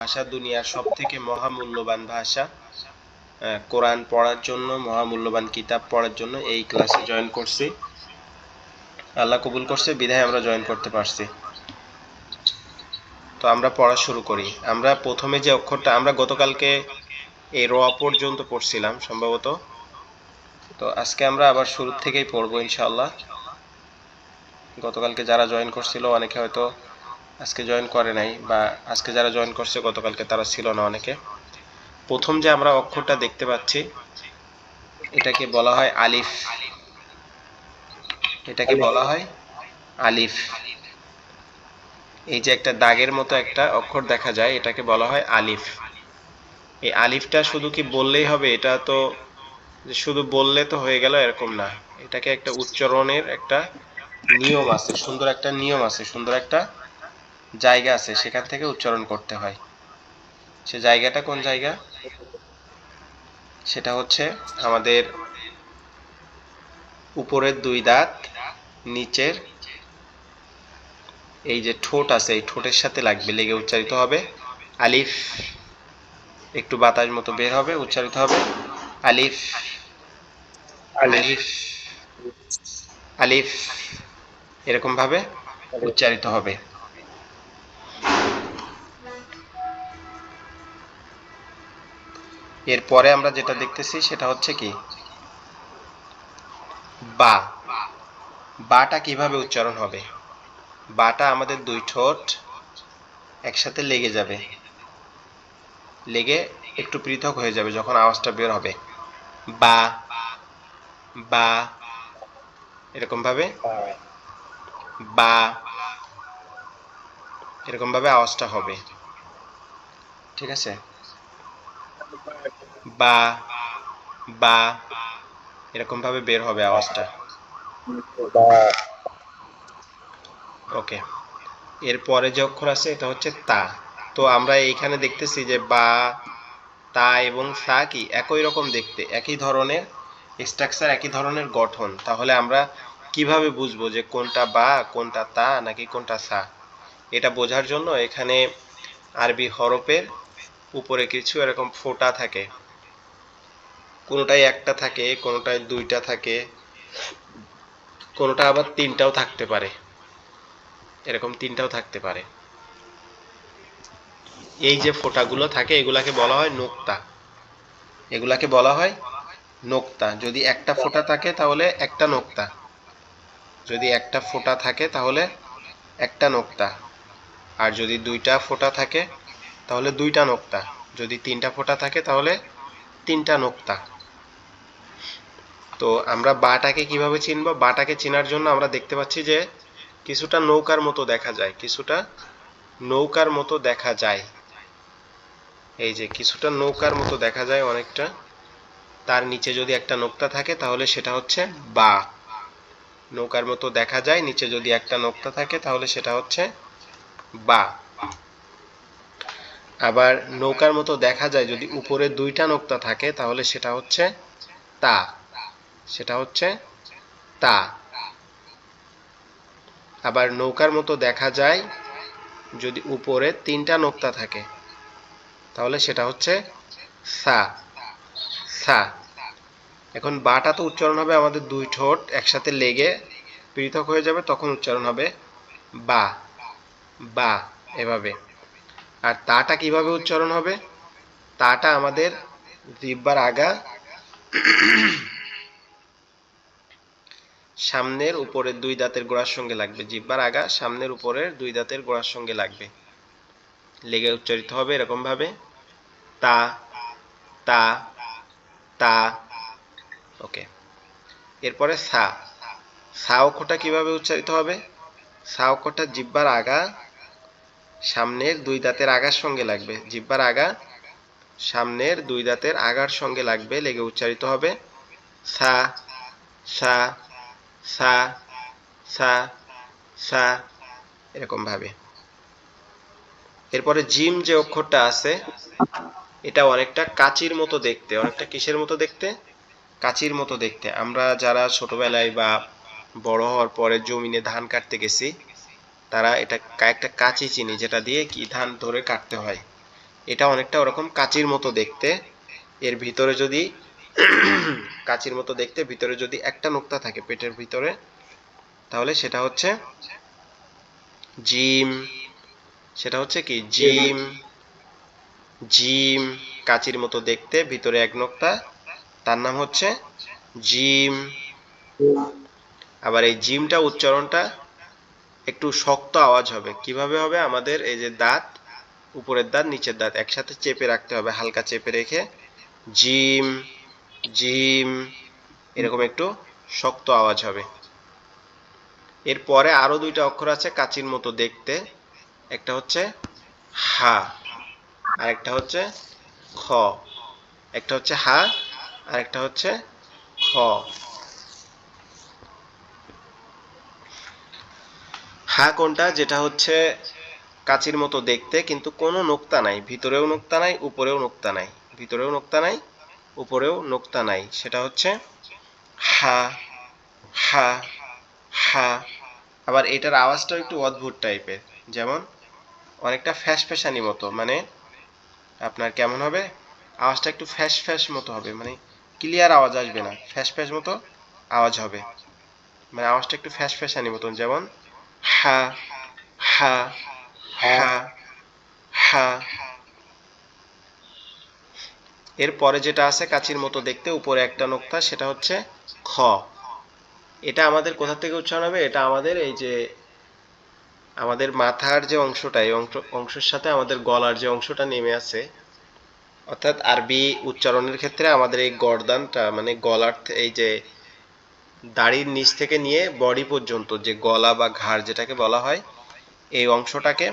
ভাষা দুনিয়ার সবথেকে মহামূল্যবান ভাষা। কোরআন পড়ার জন্য, মহামূল্যবান কিতাব পড়ার জন্য এই ক্লাসে জয়েন করছি। আল্লাহ কবুল করছে বিধায় আমরা জয়েন করতে পারছি। তো আমরা পড়া শুরু করি। আমরা প্রথমে যে অক্ষরটা আমরা গতকালকে এই র পর্যন্ত পড়ছিলাম সম্ভবত। তো আজকে আমরা আবার শুরু থেকেই পড়বো ইনশাআল্লাহ। গতকালকে যারা জয়েন করছিল অনেকে হয়তো আজকে জয়েন করে নাই, বা আজকে যারা জয়েন করছে গতকালকে তারা ছিল না অনেকে। প্রথম যে আমরা অক্ষরটা দেখতে পাচ্ছি এটাকে বলা হয় আলিফ। এটাকে বলা হয় আলিফ। এই যে একটা দাগের মতো একটা অক্ষর দেখা যায় এটাকে বলা হয় আলিফ। এই আলিফটা শুধু কি বললেই হবে? এটা তো যে শুধু বললে তো হয়ে গেল এরকম না। এটাকে একটা উচ্চারণের একটা নিয়ম আছে, সুন্দর একটা নিয়ম আছে, সুন্দর একটা জায়গা আছে, সেখান থেকে উচ্চারণ করতে হয়। সে জায়গাটা কোন জায়গা? সেটা হচ্ছে আমাদের উপরের দুই দাঁত, নিচের এই যে ঠোঁট আছে এই ঠোঁটের সাথে লাগবে, লেগে উচ্চারিত হবে আলিফ। একটু বাতাস মতো বের হবে, উচ্চারিত হবে আলিফ আলিফ আলিফ। এরকম ভাবে উচ্চারিত হবে। এরপরে আমরা যেটা দেখতেছি সেটা হচ্ছে কি বা। বাটা কিভাবে উচ্চারণ হবে? বাটা আমাদের দুই ঠোঁট একসাথে লেগে যাবে, লেগে একটু পৃথক হয়ে যাবে যখন আওয়াজটা বের হবে বা বা। এরকম ভাবে বা, এরকম ভাবে আওয়াজটা হবে। ঠিক আছে? বা বা, এরকম ভাবে বের হবে আওয়াজটা। ওকে। এরপরে যে অক্ষর আছে এটা হচ্ছে তা। তো আমরা এইখানে দেখতেছি যে বা, তা এবং সা কি একই রকম দেখতে, একই ধরনের স্ট্রাকচার, একই ধরনের গঠন। তাহলে আমরা কিভাবে বুঝবো যে কোনটা বা, কোনটা তা, নাকি কোনটা সা? এটা বোঝার জন্য এখানে আরবি হরফের উপরে কিছু এরকম ফোঁটা থাকে। কোনোটায় একটা থাকে, কোনোটায় দুইটা থাকে, কোনোটা আবার তিনটাও থাকতে পারে। এরকম তিনটাও থাকতে পারে। এই যে ফোঁটাগুলো থাকে এগুলাকে বলা হয় নোক্তা। এগুলাকে বলা হয় নোক্তা। যদি একটা ফোঁটা থাকে তাহলে একটা নোক্তা, যদি একটা ফোঁটা থাকে তাহলে একটা নোক্তা, আর যদি দুইটা ফোঁটা থাকে তাহলে দুইটা নোক্তা, যদি তিনটা ফোঁটা থাকে তাহলে তিনটা নোক্তা। তো আমরা বাটাকে কিভাবে চিনবো? বাটাকে চেনার জন্য আমরা দেখতে পাচ্ছি যে কিছুটা নৌকার মতো দেখা যায়, কিছুটা নৌকার মতো দেখা যায়। এই যে কিছুটা নৌকার মতো দেখা যায় অনেকটা, তার নিচে যদি একটা নোক্তা থাকে তাহলে সেটা হচ্ছে বা। নৌকার মতো দেখা যায়, নিচে যদি একটা নোক্তা থাকে তাহলে সেটা হচ্ছে বা। আবার নৌকার মতো দেখা যায় যদি উপরে দুইটা নোক্তা থাকে তাহলে সেটা হচ্ছে তা। সেটা হচ্ছে তা। আবার নৌকার মতো দেখা যায় যদি উপরে তিনটা নোক্তা থাকে তাহলে সেটা হচ্ছে সা। সা। এখন বাটা তো উচ্চারণ হবে আমাদের দুই ঠোঁট একসাথে লেগে পৃথক হয়ে যাবে, তখন উচ্চারণ হবে বা বা, এভাবে। আর তাটা কিভাবে উচ্চারণ হবে? তাটা আমাদের জিহ্বার আগা সামনের উপরের দুই দাঁতের গোড়ার সঙ্গে লাগবে। জিহ্বার আগা সামনের উপরের দুই দাঁতের গোড়ার সঙ্গে লাগবে, লেগে উচ্চারিত হবে এরকম ভাবে তা তা তা। ওকে। এরপরে সা। সা অক্ষরটা কিভাবে উচ্চারিত হবে? সা অক্ষরটা জিহ্বার আগা সামনের দুই দাঁতের আগার সঙ্গে লাগবে। জিহ্বার আগা সামনের দুই দাঁতের আগার সঙ্গে লাগবে, লেগে উচ্চারিত হবে সা সা সা সা সা, এরকম ভাবে। এরপরে জিম যে অক্ষরটা আছে এটা অনেকটা কাচির মতো দেখতে। অনেকটা কিসের মতো দেখতে? কাচির মতো দেখতে। আমরা যারা ছোটবেলায় বা বড় হওয়ার পরে জমিনে ধান কাটতে গেছি তারা এটা একটা কাঁচি চিনি, যেটা দিয়ে কি ধান ধরে কাটতে হয়। এটা অনেকটা ওরকম কাঁচির মতো দেখতে। এর ভিতরে যদি কাঁচির মতো দেখতে, ভিতরে যদি একটা নোক্তা থাকে পেটের ভিতরে, তাহলে সেটা হচ্ছে জিম। সেটা হচ্ছে কি জিম। জিম, কাঁচির মতো দেখতে, ভিতরে এক নোক্তা, তার নাম হচ্ছে জিম। আবার এই জিমটা উচ্চারণটা একটু শক্ত আওয়াজ হবে। কিভাবে হবে? আমাদের এই যে দাঁত, উপরের দাঁত নিচের দাঁত একসাথে চেপে রাখতে হবে, হালকা চেপে রেখে জিম, জিম, এরকম একটু শক্ত আওয়াজ হবে। এরপরে আরো দুইটা অক্ষর আছে কাচির মতো দেখতে, একটা হচ্ছে হা আর একটা হচ্ছে খ। একটা হচ্ছে হা আর একটা হচ্ছে খ। হা কোনটা? যেটা হচ্ছে কাচির মতো দেখতে কিন্তু কোনো নোক্তা নাই, ভিতরেও নোক্তা নাই উপরেও নোক্তা নাই, ভিতরেও নোক্তা নাই উপরেও নোক্তা নাই, সেটা হচ্ছে হা। হা, হা। আবার এটার আওয়াজটাও একটু অদ্ভুত টাইপের, যেমন অনেকটা ফ্যাস ফ্যাসানি মতো, মানে আপনার কেমন হবে? আওয়াজটা একটু ফ্যাস ফ্যাস মতো হবে, মানে ক্লিয়ার আওয়াজ আসবে না, ফ্যাস ফ্যাস মতো আওয়াজ হবে, মানে আওয়াজটা একটু ফ্যাস ফ্যাসানি মতন, যেমন হা, হা, হা, হা। এরপরে যেটা আছে কাচির মতো দেখতে, উপরে একটা নোক্তা, সেটা হচ্ছে খ। এটা আমাদের কোথা থেকে উচ্চারণ হবে? এটা আমাদের এই যে আমাদের মাথার যে অংশটা, এই অংশের সাথে আমাদের গলার যে অংশটা নেমে আছে, অর্থাৎ আরবি উচ্চারণের ক্ষেত্রে আমাদের এই গর্দানটা, মানে গলার এই যে দাড়ির নিচ থেকে নিয়ে বডি পর্যন্ত যে গলা বা ঘাড় যেটাকে বলা হয়, এই অংশটাকে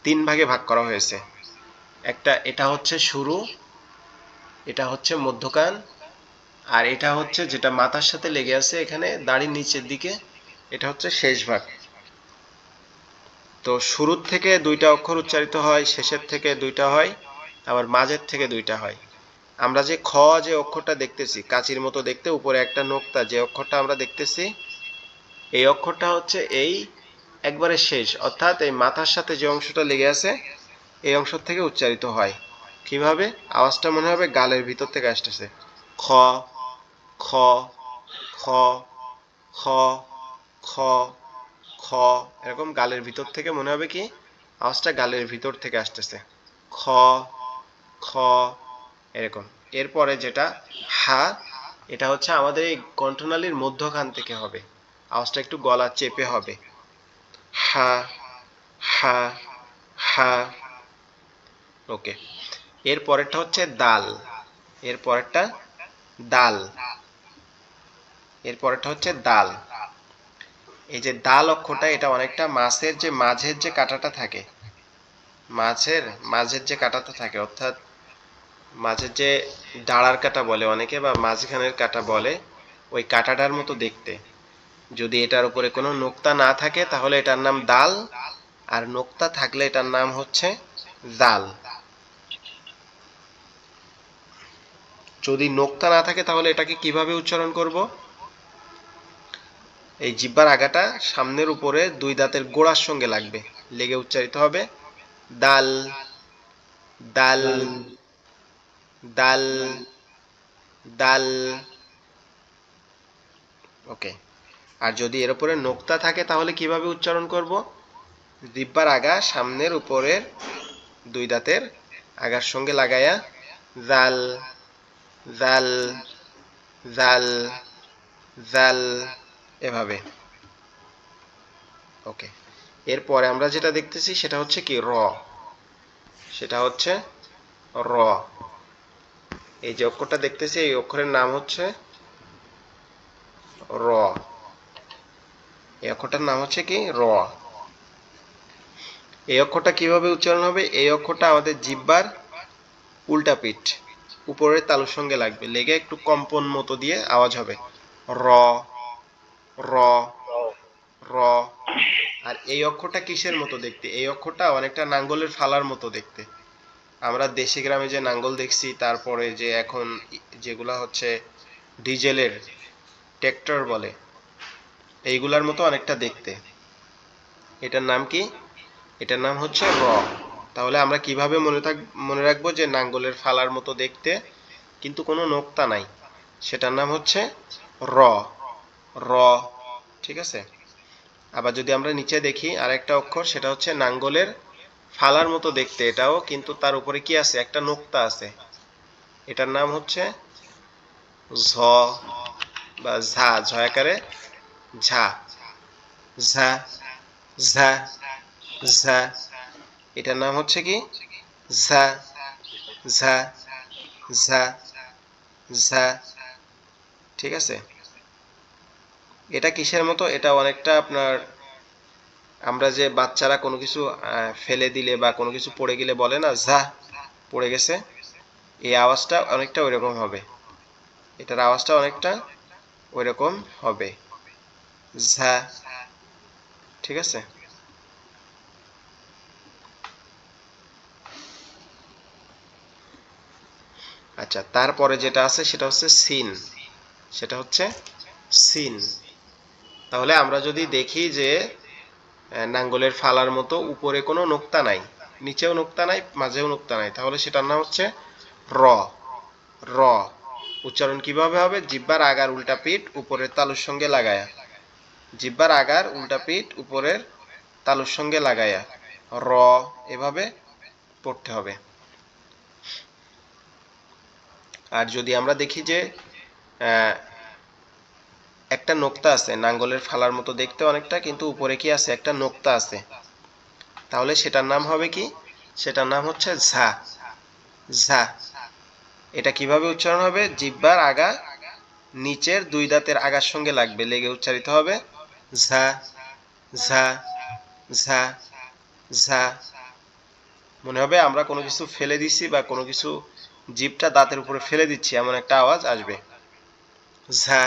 তিন ভাগে ভাগ করা হয়েছে। একটা, এটা হচ্ছে শুরু, এটা হচ্ছে মধ্যকান, আর এটা হচ্ছে যেটা মাথার সাথে লেগে আছে এখানে দাড়ির নিচের দিকে, এটা হচ্ছে শেষ ভাগ। তো শুরুর থেকে দুইটা অক্ষর উচ্চারিত হয়, শেষের থেকে দুইটা হয়, আবার মাঝের থেকে দুইটা হয়। আমরা যে খ যে অক্ষরটা দেখতেছি কাচির মতো দেখতে, উপরে একটা নোক্তা, যে অক্ষরটা আমরা দেখতেছি, এই অক্ষরটা হচ্ছে এই একবারে শেষ, অর্থাৎ এই মাথার সাথে যে অংশটা লেগে আছে এই অংশ থেকে উচ্চারিত হয়। কিভাবে? আওয়াজটা মনে হবে গালের ভিতর থেকে আসতেছে, খ, খ, খ, খ, খ, খ, এরকম গালের ভিতর থেকে মনে হবে কি আওয়াজটা গালের ভিতর থেকে আসতেছে, খ, খ, এরকম। এরপরে যেটা হা, এটা হচ্ছে আমাদের এই কণ্ঠনালীর মধ্যখান থেকে হবে, আওয়াজটা একটু গলা চেপে হবে, হা, হা, হা। ওকে। এর পরেরটা হচ্ছে দাল। এর পরেরটা দাল। এর পরেরটা হচ্ছে দাল। এই যে দাল অক্ষরটা, এটা অনেকটা মাছের যে মাঝের যে কাঁটাটা থাকে, মাছের মাঝের যে কাঁটাটা থাকে, অর্থাৎ মাঝের যে ডাড়ার কাঁটা বলে অনেকে, বা মাঝখানের কাঁটা বলে, ওই কাঁটাটার মতো দেখতে। যদি এটার উপরে কোনো নোক্তা না থাকে তাহলে এটার নাম দাল, আর নোক্তা থাকলে এটার নাম হচ্ছে জাল। যদি নোক্তা না থাকে তাহলে এটাকে কিভাবে উচ্চারণ করব? এই জিহ্বার আগাটা সামনের উপরে দুই দাঁতের গোড়ার সঙ্গে লাগবে, লেগে উচ্চারিত হবে দাল, দাল, দাল, দাল। ওকে। আর যদি এর উপরে নোক্তা থাকে তাহলে কিভাবে উচ্চারণ করব? জিহ্বার আগা সামনের উপরের দুই দাঁতের আগার সঙ্গে লাগায়া জাল, জাল, জাল, জাল, এভাবে। ওকে। এরপরে আমরা যেটা দেখতেছি সেটা হচ্ছে কি র। সেটা হচ্ছে র। এই যে অক্ষরটা দেখতেছি এই অক্ষরের নাম হচ্ছে র। এই অক্ষরটার নাম হচ্ছে কি র। এই অক্ষরটা কিভাবে উচ্চারণ হবে? এই অক্ষরটা আমাদের জিহ্বার উল্টা পিঠ, উপরের তালুর সঙ্গে লাগবে, লেগে একটু কম্পন মতো দিয়ে আওয়াজ হবে র, র, র। আর এই অক্ষরটা কিসের মতো দেখতে? এই অক্ষরটা অনেকটা নাঙ্গলের ফালার মতো দেখতে। আমরা দেশে গ্রামে যে নাঙ্গল দেখছি, তারপরে যে এখন যেগুলা হচ্ছে ডিজেলের ট্র্যাক্টর বলে, এইগুলার মতো অনেকটা দেখতে। এটার নাম কি? এটার নাম হচ্ছে র। তাহলে আমরা কিভাবে মনে রাখবো যে নাঙ্গলের ফালার মতো দেখতে কিন্তু কোনো নোক্তা নাই, সেটার নাম হচ্ছে র। র, ঠিক আছে। আবার যদি আমরা নিচে দেখি আরেকটা অক্ষর, সেটা হচ্ছে নাঙ্গলের ফালার মতো দেখতে এটাও, কিন্তু তার উপরে কি আছে, একটা নোক্তা আছে, এটার নাম হচ্ছে ঝ বা ঝা, ঝয়াকারে ঝা, ঝা, ঝা, ঝা, এটার নাম হচ্ছে কি ঝা, ঝা, ঝা, ঝা, ঠিক আছে। এটা কিসের মতো, এটা অনেকটা আপনার, আমরা যে বাচ্চারা কোনো কিছু ফেলে দিলে বা কোনো কিছু পড়ে গেলে বলে না ঝা, পড়ে গেছে, এই আওয়াজটা অনেকটা ওইরকম হবে, এটার আওয়াজটা অনেকটা ওইরকম হবে, ঝা, ঠিক আছে। আচ্ছা, তারপরে যেটা আছে সেটা হচ্ছে সিন, সেটা হচ্ছে সিন। তাহলে আমরা যদি দেখি যে নাঙ্গলের ফালার মতো উপরে কোনো নোক্তা নাই, নিচেও নোক্তা নাই, মাঝেও নোক্তা নাই, তাহলে সেটার নাম হচ্ছে র। র উচ্চারণ কিভাবে হবে, জিহ্বার আগার উল্টা পিঠ উপরের তালুর সঙ্গে লাগায়া, জিহ্বার আগার উল্টা পিঠ উপরের তালুর সঙ্গে লাগায়া র, এভাবে পড়তে হবে। আর যদি আমরা দেখি যে একটা নোক্তা আছে, নাঙ্গলের ফালার মতো দেখতে অনেকটা, কিন্তু উপরে কি আছে, একটা নোক্তা আছে, তাহলে সেটার নাম হবে কি, সেটার নাম হচ্ছে ঝা, ঝা। এটা কিভাবে উচ্চারণ হবে, জিহ্বার আগা নিচের দুই দাঁতের আগার সঙ্গে লাগবে, লেগে উচ্চারিত হবে ঝা, ঝা, ঝা, ঝা। মনে হবে আমরা কোনো কিছু ফেলে দিচ্ছি বা কোনো কিছু জিভটা দাঁতের উপরে ফেলে দিচ্ছি, এমন একটা আওয়াজ আসবে, ঝা।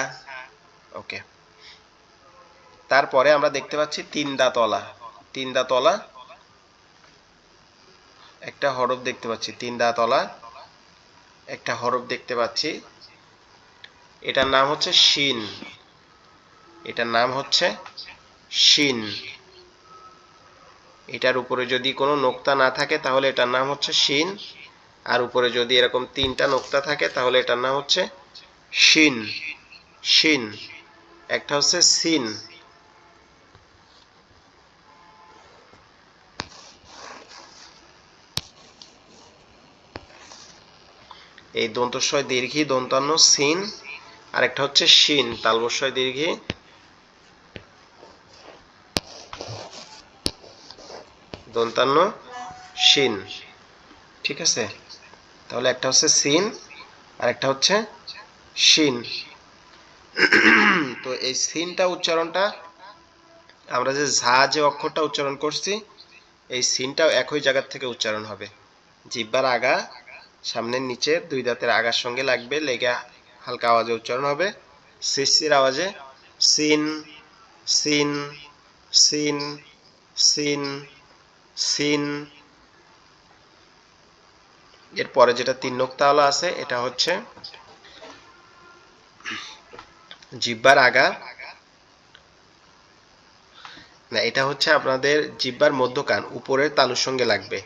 ওকে, তারপরে আমরা দেখতে পাচ্ছি তিন দাঁতওয়ালা, তিন দাঁতওয়ালা একটা হরফ দেখতে পাচ্ছি, তিন দাঁতওয়ালা একটা হরফ দেখতে পাচ্ছি, এটার নাম হচ্ছে শিন, এটার নাম হচ্ছে শিন। এটার উপরে যদি কোনো নোক্তা না থাকে তাহলে এটার নাম হচ্ছে শিন, আর উপরে যদি এরকম তিনটা নোক্তা থাকে তাহলে এটার নাম হচ্ছে শিন, শিন। একটা হচ্ছে সিন। এই দন্তস্বয় দীর্ঘী দন্তান্ন সিন, আর একটা হচ্ছে শিন তালবস্বয় দীর্ঘী দন্তান্ন শিন, ঠিক আছে। তাহলে একটা হচ্ছে সিন আর একটা হচ্ছে শিন। তো এই সিনটা উচ্চারণটা, আমরা যে ঝা যে অক্ষরটা উচ্চারণ করছি, এই সিনটাও একই জায়গার থেকে উচ্চারণ হবে, জিহ্বার আগা সামনের নিচের দুই দাঁতের আগার সঙ্গে লাগবে, লেগে হালকা আওয়াজে উচ্চারণ হবে, সিসির আওয়াজে সিন, সিন, সিন, সিন, সিন। এরপরে যেটা তিন নোক্তাওয়ালা আছে এটা হচ্ছে জিহ্বার আগা, না এটা হচ্ছে আপনাদের জিহ্বার মধ্যকান উপরের তালুর সঙ্গে লাগবে।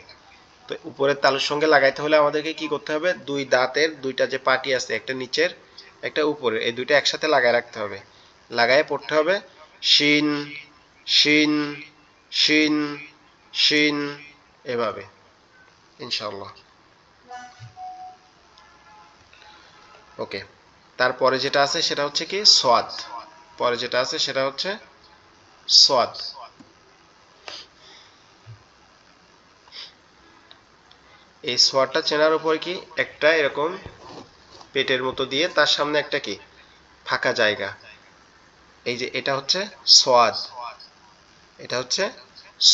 তো উপরের তালুর সঙ্গে লাগাইতে হলে আমাদেরকে কি করতে হবে, দুই দাঁতের দুইটা যে পাটি আছে, একটা নিচের একটা উপরের, এই দুইটা একসাথে লাগায় রাখতে হবে, লাগায় পড়তে হবে শিন, শিন, শিন, শিন, এভাবে ইনশাআল্লাহ। ওকে, তারপরে যেটা আছে সেটা হচ্ছে কি সোয়াদ, পরে যেটা আছে সেটা হচ্ছে সোয়াদ। এই সোয়াদটা চেনার উপর কি, একটা এরকম পেটের মতো দিয়ে তার সামনে একটা কি ফাঁকা জায়গা, এই যে এটা হচ্ছে সোয়াদ, এটা হচ্ছে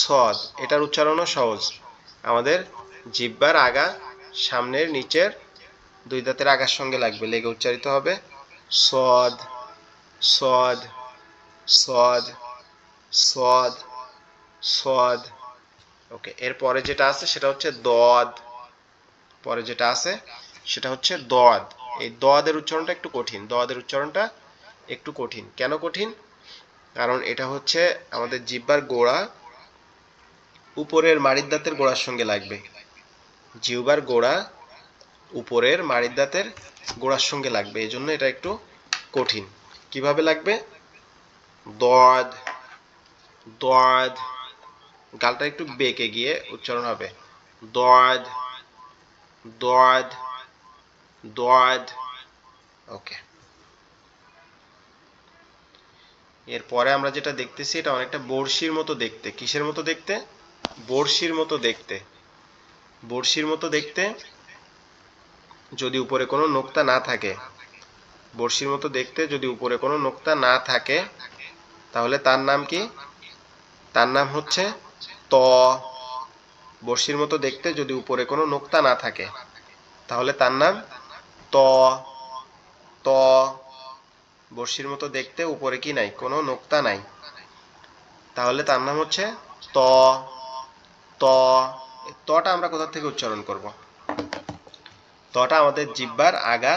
সদ, এটার উচ্চারণও সহজ, আমাদের জিহ্বার আগা সামনের নিচের দুই দাঁতের আগার সঙ্গে লাগবে, লেগে উচ্চারিত হবে সদ, সদ, সদ, সদ, সদ। ওকে, এরপরে যেটা আছে সেটা হচ্ছে দদ, পরে যেটা আছে সেটা হচ্ছে দদ। এই দদের উচ্চারণটা একটু কঠিন, দদের উচ্চারণটা একটু কঠিন, কেন কঠিন, কারণ এটা হচ্ছে আমাদের জিহ্বার গোড়া উপরের মাড়ির দাঁতের গোড়ার সঙ্গে লাগবে। জিহ্বার গোড়া উপরের মাড়ির দাঁতের গোড়ার সঙ্গে লাগবে, এই জন্য এটা একটু কঠিন। কিভাবে লাগবে? দদ, দদ, গালটা একটু বেঁকে গিয়ে উচ্চারণ হবে দদ, দদ, দদ। ওকে, এরপরে আমরা যেটা দেখতেছি এটা অনেকটা বড়শির মতো দেখতে। কিসের মতো দেখতে? বড়শির মতো দেখতে। বড়শির মতো দেখতে যদি উপরে কোনো নোক্তা না থাকে, বড়শির মতো দেখতে যদি উপরে কোনো নোক্তা না থাকে, তাহলে তার নাম কি? তার নাম হচ্ছে ত। বড়শির মতো দেখতে যদি উপরে কোনো নোক্তা না থাকে, তাহলে তার নাম ত। ত। বড়শির মতো দেখতে উপরে কি নাই? কোনো নোক্তা নাই, তাহলে তার নাম হচ্ছে ত। ত। তটা আমরা কোথা থেকে উচ্চারণ করব? তটা আমাদের জিহ্বার আগা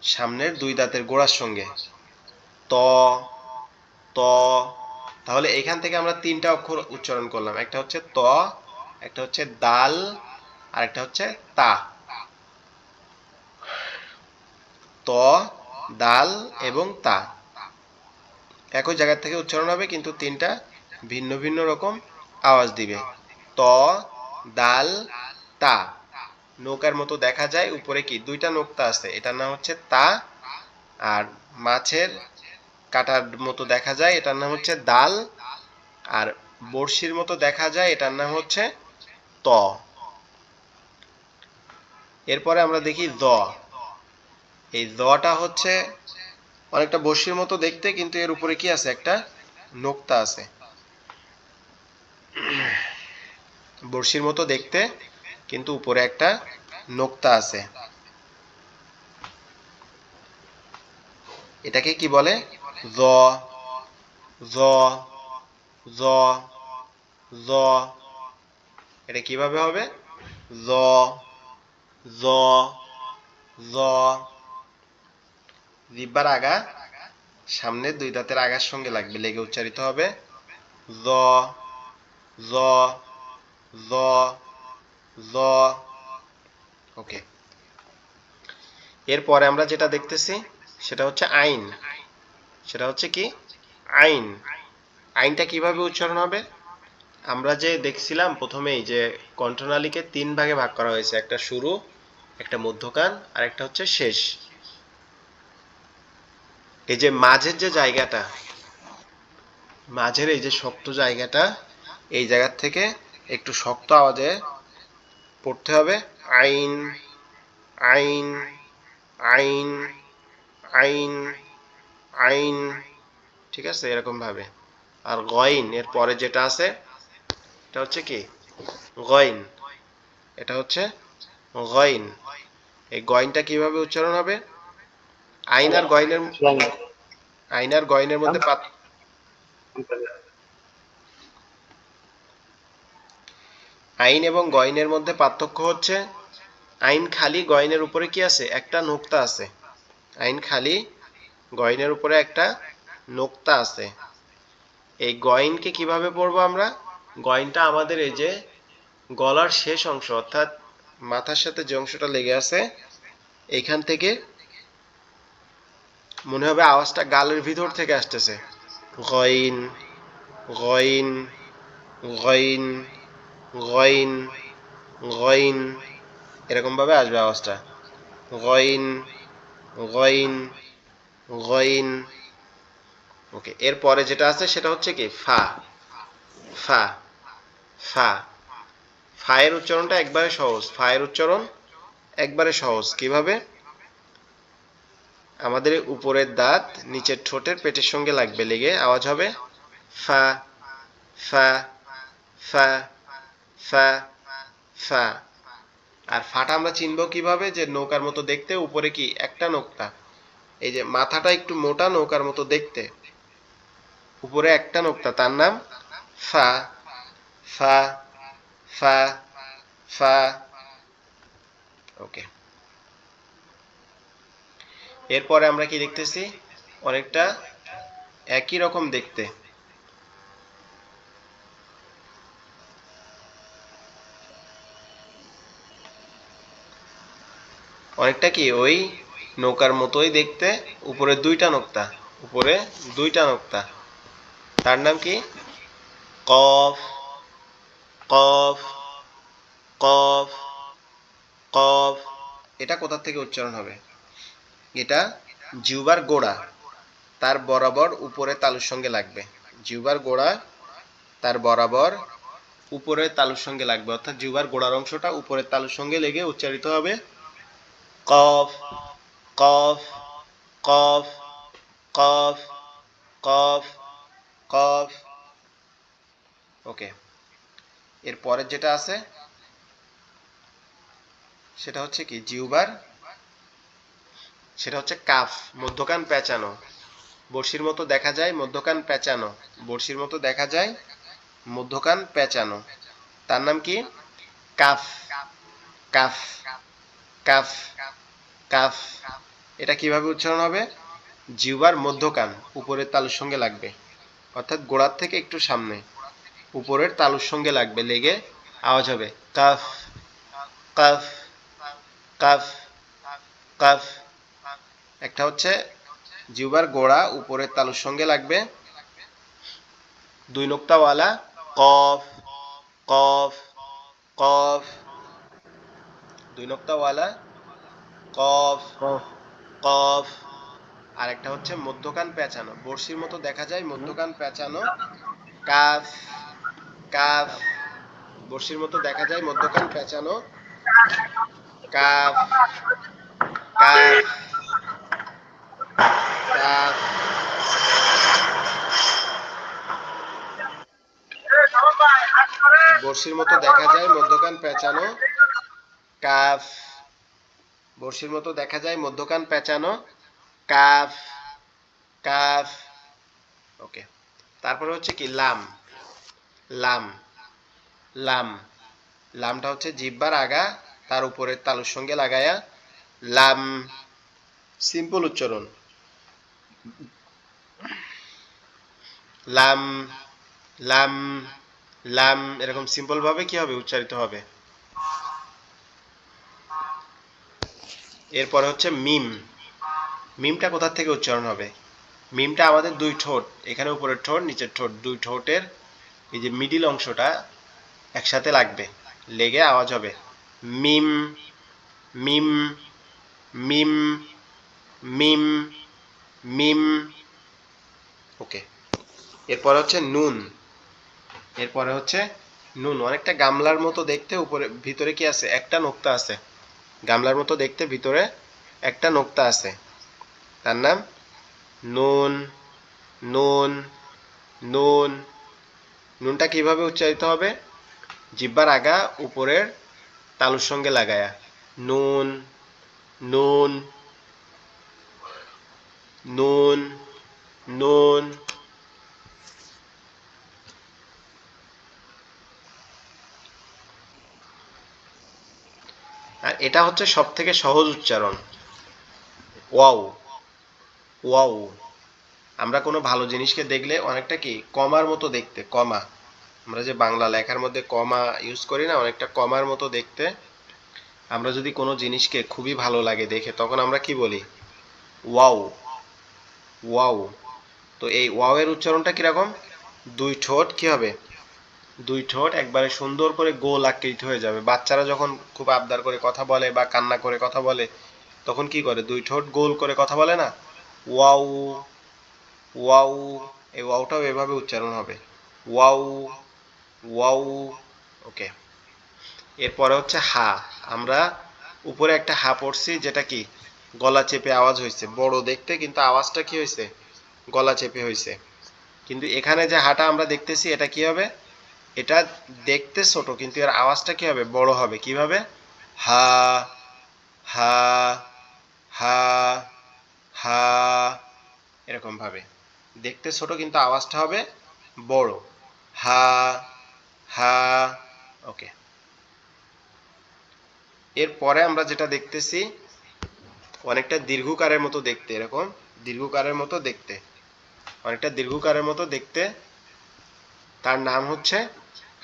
সামনের দুই দাঁতের গোড়ার সঙ্গে। ত, ত। তাহলে এখান থেকে আমরা তিনটা অক্ষর উচ্চারণ করলাম, একটা হচ্ছে ত, একটা হচ্ছে দাল, আর একটা হচ্ছে তা। ত, দাল এবং তা একই জায়গা থেকে উচ্চারণ হবে, কিন্তু তিনটা ভিন্ন ভিন্ন রকম আওয়াজ দিবে। ত, দাল, তা। নৌকার মতো দেখা যায়, উপরে কি দুইটা নোক্তা আছে, এটার নাম হচ্ছে তা। আর মাছের কাটার মতো দেখা যায়, এটার নাম হচ্ছে দাল। আর বড়শির মতো দেখা যায়, এটার নাম হচ্ছে ত। এরপরে আমরা দেখি দ। এই দটা হচ্ছে অনেকটা বড়শির মতো দেখতে, কিন্তু এর উপরে কি আছে? একটা নোক্তা আছে। বড়শির মতো দেখতে, কিন্তু উপরে একটা নোক্তা আছে। এটাকে কি বলে? জ, জ, জ, জ। এটা কিভাবে হবে? জ, জ, জ। জিহ্বার আগা সামনের দুই দাঁতের আগার সঙ্গে লাগবে, লেগে উচ্চারিত হবে জ, জ, জ, জ। ওকে, এরপরে আমরা যেটা দেখতেছি সেটা হচ্ছে আইন। সেটা হচ্ছে কি? আইন। আইনটা কিভাবে উচ্চারণ হবে? আমরা যে দেখছিলাম প্রথমেই যে কণ্ঠনালীকে তিন ভাগে ভাগ করা হয়েছে, একটা শুরু, একটা মধ্যকান, আর একটা হচ্ছে শেষ। এই যে মাঝের যে জায়গাটা, মাঝের এই যে শক্ত জায়গাটা, এই জায়গার থেকে একটু শক্ত আওয়াজে পড়তে হবে আইন, আইন, আইন, আইন, আইন। ঠিক আছে, এরকম ভাবে। আর গইন এর পরে যেটা আছে এটা হচ্ছে কি? গইন। এটা হচ্ছে গইন। এই গইনটা কিভাবে উচ্চারণ হবে? আইন আর গইনের, আইন আর গইনের মধ্যে আইন এবং গইনের মধ্যে পার্থক্য হচ্ছে আইন খালি, গইনের উপরে কি আছে? একটা নোক্তা আছে। আইন খালি, গইনের উপরে একটা নোক্তা আছে। এই গইনকে কিভাবে পড়বো আমরা? গইনটা আমাদের এই যে গলার শেষ অংশ, অর্থাৎ মাথার সাথে যে অংশটা লেগে আছে, এইখান থেকে মনে হবে আওয়াজটা গালের ভিতর থেকে আসতেছে। গইন, গইন, গইন, গইন, গইন, এরকম ভাবে আসবে আওয়াজটা। গইন, গইন, গইন। ওকে, এরপরে যেটা আছে সেটা হচ্ছে কি? ফা। ফা, ফা। ফায়ের উচ্চারণটা একবারে সহজ। ফায়ের উচ্চারণ একবারে সহজ। কিভাবে? আমাদের উপরের দাঁত নিচের ঠোঁটের পেটের সঙ্গে লাগবে, লেগে আওয়াজ হবে ফা, ফা, ফা, ফা, ফা। আর ফাটা আমরা চিনবো কিভাবে? যে নৌকার মতো দেখতে, উপরে কি একটা নোক্তা। এই যে মাথাটা একটু মোটা, নৌকার মতো দেখতে, উপরে একটা নোক্তা, তার নাম ফা, ফা, ফা, ফা। ওকে, এরপরে আমরা কি দেখতেছি? অনেকটা একই রকম দেখতে। অনেকটা কি ওই নৌকার মতোই দেখতে, উপরে দুইটা নোক্তা, উপরে দুইটা নোক্তা। তার নাম কি? কফ, কফ, কফ, কফ। এটা কোথা থেকে উচ্চারণ হবে? এটা জিহ্বার গোড়া, তার বরাবর উপরে তালুর সঙ্গে লাগবে। জিহ্বার গোড়া তার বরাবর উপরে তালুর সঙ্গে লাগবে, অর্থাৎ জিহ্বার গোড়ার অংশটা উপরের তালুর সঙ্গে লেগে উচ্চারিত হবে কফ, কফ, কফ, কফ, কফ, কফ। ওকে, এর পরের যেটা আছে সেটা হচ্ছে কি জিহ্বার, সেটা হচ্ছে কাফ, মধ্যকান পেঁচানো। বড়শির মতো দেখা যায়, মধ্যকান পেঁচানো। বড়শির মতো দেখা যায়, মধ্যকান পেঁচানো। তার নাম কি? Calf, calf, calf, calf. এটা কিভাবে উচ্চারণ হবে? জিহ্বার মধ্যকান উপরের তালুর সঙ্গে লাগবে, অর্থাৎ গোড়ার থেকে একটু সামনে উপরের তালুর সঙ্গে লাগবে, লেগে আওয়াজ হবে কাফ, কাফ, কাফ, কাফ। একটা হচ্ছে জিহ্বার গোড়া উপরের তালুর সঙ্গে লাগবে, দুই নোক্তাওয়ালা কফ, কফ, কফ, দুই নোক্তাওয়ালা কফ, কফ। কফ। আর একটা হচ্ছে মধ্যকান পেঁচানো, বড়শির মতো দেখা যায়, মধ্যকান পেঁচানো কাফ, কাফ। বড়শির মতো দেখা যায়, মধ্যকান পেঁচানো কাফ, কাফ, কাফ। বড়শির মতো দেখা যায়, মধ্যকান পেঁচানো কাফ, বড়শির মতো দেখা যায়, মধ্যকান পেঁচানো কাফ, কাফ। ওকে, তারপরে হচ্ছে কি লাম, লাম, লাম। লামটা হচ্ছে জিহ্বার আগা, তার উপরের তালুর সঙ্গে লাগায়া লাম। সিম্পল উচ্চারণ, লাম, লাম, লাম। এরকম সিম্পল ভাবে কি হবে? উচ্চারিত হবে। এরপরে হচ্ছে মিম। মিমটা কোথা থেকে উচ্চারণ হবে? মিমটা আমাদের দুই ঠোঁট, এখানে উপরের ঠোঁট, নিচের ঠোঁট, দুই ঠোঁটের এই যে মিডিল অংশটা একসাথে লাগবে, লেগে আওয়াজ হবে মিম, মিম, মিম, মিম, মিম। ওকে, এরপরে হচ্ছে নুন। এরপরে হচ্ছে নুন, অনেকটা গামলার মতো দেখতে, উপরে ভিতরে কি আছে? একটা নোক্তা আছে। গামলার মতো দেখতে, ভিতরে একটা নোক্তা আছে, তার নাম নুন, নুন, নুন। নুনটা কিভাবে উচ্চারিত হবে? জিহ্বার আগা উপরের তালুর সঙ্গে লাগায়া নুন, নুন, নুন, নুন। আর এটা হচ্ছে সব থেকে সহজ উচ্চারণ, ওয়াও, ওয়াও। আমরা কোনো ভালো জিনিসকে দেখলে অনেকটা কি কমার মতো দেখতে, কমা। আমরা যে বাংলা লেখার মধ্যে কমা ইউজ করি না, অনেকটা কমার মতো দেখতে। আমরা যদি কোনো জিনিসকে খুবই ভালো লাগে দেখে, তখন আমরা কি বলি? Wow, wow. তো এই ওয়াও এর উচ্চারণটা কিরকম? দুই ঠোঁট কি হবে? দুই ঠোঁট একবারে সুন্দর করে গোল আকৃতি হয়ে যাবে। বাচ্চারা যখন খুব আবদার করে কথা বলে বা কান্না করে কথা বলে, তখন কি করে? দুই ঠোঁট গোল করে কথা বলে না? Wow, wow. এই ওয়াওটাও এভাবে উচ্চারণ হবে, ওয়াও, ওয়াও। ওকে, এরপরে হচ্ছে হা। আমরা উপরে একটা হা পড়ছি, যেটা কি গলা চেপে আওয়াজ হয়েছে, বড় দেখতে, কিন্তু আওয়াজটা কি হয়েছে? গলা চেপে হয়েছে। কিন্তু এখানে যে হাটা আমরা দেখতেছি, এটা কি হবে? এটা দেখতে ছোট, কিন্তু এর আওয়াজটা কি হবে? বড় হবে। কিভাবে? হা, হা, হা, হা। এরকম ভাবে দেখতে ছোট, কিন্তু আওয়াজটা হবে বড়, হা, হা। ওকে, এরপরে আমরা যেটা দেখতেছি, অনেকটা দীর্ঘকারের মতো দেখতে, এরকম দীর্ঘকারের মতো দেখতে, অনেকটা দীর্ঘকারের মতো দেখতে। তার নাম হচ্ছে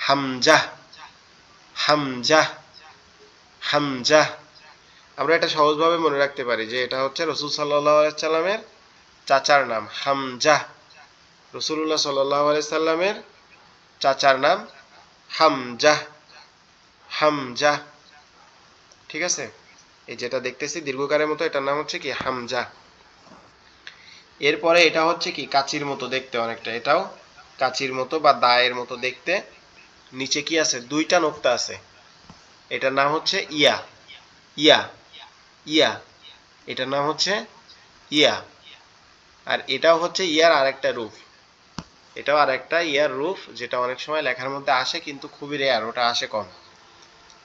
হামজাহ, হামজাহ, হামজাহ। আমরা এটা সহজভাবে মনে রাখতে পারি যে এটা হচ্ছে রাসূল সাল্লাল্লাহু আলাইহি সাল্লামের চাচার নাম হামজা। রাসূলুল্লাহ সাল্লাল্লাহু আলাইহি সাল্লামের চাচার নাম হামজা। হামজা, ঠিক আছে? এই যেটা দেখতেছি দীর্ঘকারের মতো, এটার নাম হচ্ছে কি হামজা। এরপরে এটা হচ্ছে কি কাচির মতো দেখতে অনেকটা, এটাও কাচির মতো বা দায়ের মতো দেখতে। নিচে কি আছে? দুইটা নোক্তা আছে। এটার নাম হচ্ছে ইয়া। ইয়া, ইয়া, এটার নাম হচ্ছে ইয়া। আর এটাও হচ্ছে ইয়ার আরেকটা রূপ। এটাও আরেকটা ইয়ার রূপ, যেটা অনেক সময় লেখার মধ্যে আসে কিন্তু খুবই রেয়ার, ওটা আসে কম।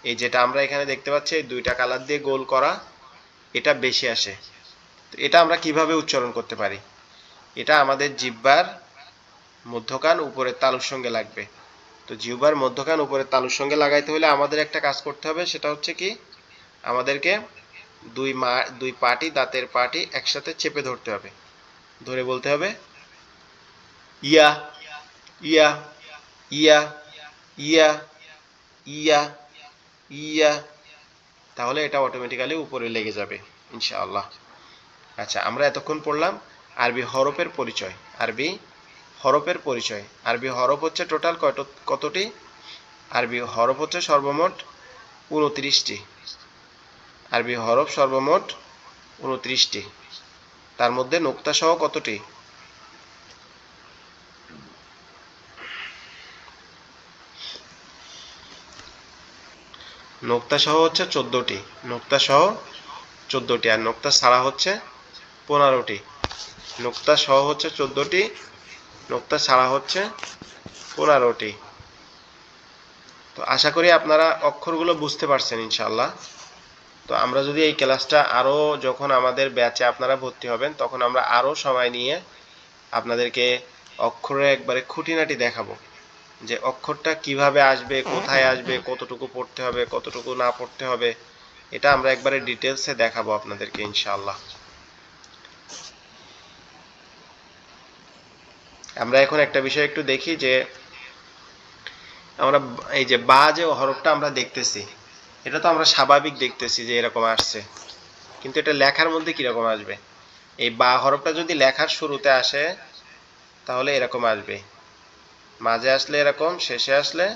এই যেটা আমরা এখানে দেখতে পাচ্ছি এই দুইটা কালার দিয়ে গোল করা, এটা বেশি আসে। তো এটা আমরা কিভাবে উচ্চারণ করতে পারি? এটা আমাদের জিহ্বার মধ্যকান উপরের তালুর সঙ্গে লাগবে। তো জিহ্বার মধ্যকান উপরের তালুর সঙ্গে লাগাইতে হলে আমাদের একটা কাজ করতে হবে, সেটা হচ্ছে কি আমাদেরকে দুই পাটি, দাঁতের পাটি একসাথে চেপে ধরতে হবে। ধরে বলতে হবে ইয়া, ইয়া, ইয়া, ইয়া, ইয়া, ইয়া। তাহলে এটা অটোমেটিক্যালি উপরে লেগে যাবে ইনশাআল্লাহ। আচ্ছা, আমরা এতক্ষণ পড়লাম আরবি হরফের পরিচয়। আরবি হরফের পরিচয়। আরবি হরফ হচ্ছে টোটাল কতটি? আরবি হরফ হচ্ছে সর্বমোট 29টি। আরবি হরফ সর্বমোট 29টি। তার মধ্যে নোক্তা সহ কতটি? নোক্তা সহ হচ্ছে 14টি। নোক্তা সহ 14টি, আর নোক্তা ছাড়া হচ্ছে 15টি। নোক্তা সহ হচ্ছে 14টি, নোক্তা ছাড়া হচ্ছে 15টি। তো আশা করি আপনারা অক্ষরগুলো বুঝতে পারছেন ইনশাআল্লাহ। তো আমরা যদি এই ক্লাসটা আরো, যখন আমাদের ব্যাচে আপনারা ভর্তি হবেন তখন আমরা আরো সময় নিয়ে আপনাদেরকে অক্ষরে একবারে খুঁটিনাটি দেখাবো, যে অক্ষরটা কিভাবে আসবে, কোথায় আসবে, কতটুকু পড়তে হবে, কতটুকু না পড়তে হবে, এটা আমরা একবারে ডিটেলসে দেখাবো আপনাদেরকে ইনশাআল্লাহ। আমরা এখন একটা বিষয় একটু দেখি, যে আমরা এই যে বা যে হরফটা আমরা দেখতেছি, এটা তো আমরা স্বাভাবিক দেখতেছি যে এরকম আসছে, কিন্তু এটা লেখার মধ্যে কিরকম আসবে? এই বা হরফটা যদি লেখার শুরুতে আসে তাহলে এরকম আসবে, মাঝে আসলে এরকম, শেষে আসলে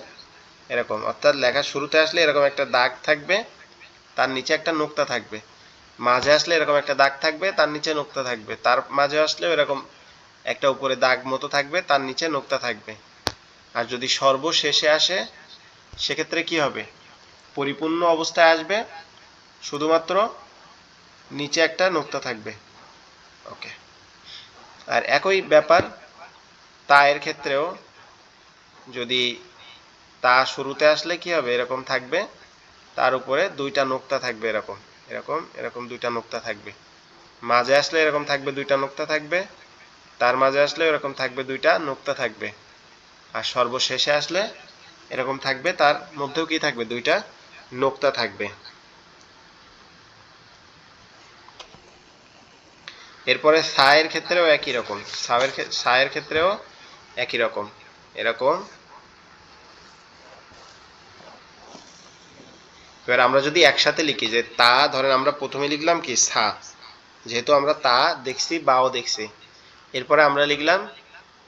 এরকম। অর্থাৎ লেখার শুরুতে আসলে এরকম একটা দাগ থাকবে, তার নিচে একটা নোক্তা থাকবে। মাঝে আসলে এরকম একটা দাগ থাকবে, তার নিচে নোক্তা থাকবে। তার মাঝে আসলেও এরকম একটা উপরে দাগ মতো থাকবে, তার নিচে নোক্তা থাকবে। আর যদি সর্বশেষে আসে সেক্ষেত্রে কি হবে? পরিপূর্ণ অবস্থায় আসবে, শুধুমাত্র নিচে একটা নোক্তা থাকবে। ওকে। আর একই ব্যাপার তা এর ক্ষেত্রেও, যদি তা শুরুতে আসলে কি হবে? এরকম থাকবে, তার উপরে দুইটা নোক্তা থাকবে, এরকম এরকম এরকম দুইটা নোক্তা থাকবে। মাঝে আসলে এরকম থাকবে, দুইটা নোক্তা থাকবে। তার মাঝে আসলে এরকম থাকবে, দুইটা নোক্তা থাকবে। আর সর্বশেষে আসলে এরকম থাকবে, তার মধ্যেও কি থাকবে? দুইটা নোক্তা থাকবে। এরপরে সা এর ক্ষেত্রেও একই রকম, সা এর ক্ষেত্রেও একই রকম, এরকম। এবার আমরা যদি একসাথে লিখি, যে তা, ধরেন আমরা প্রথমে লিখলাম কি সা, যেহেতু আমরা তা দেখছি, বাও দেখছি, এরপরে আমরা লিখলাম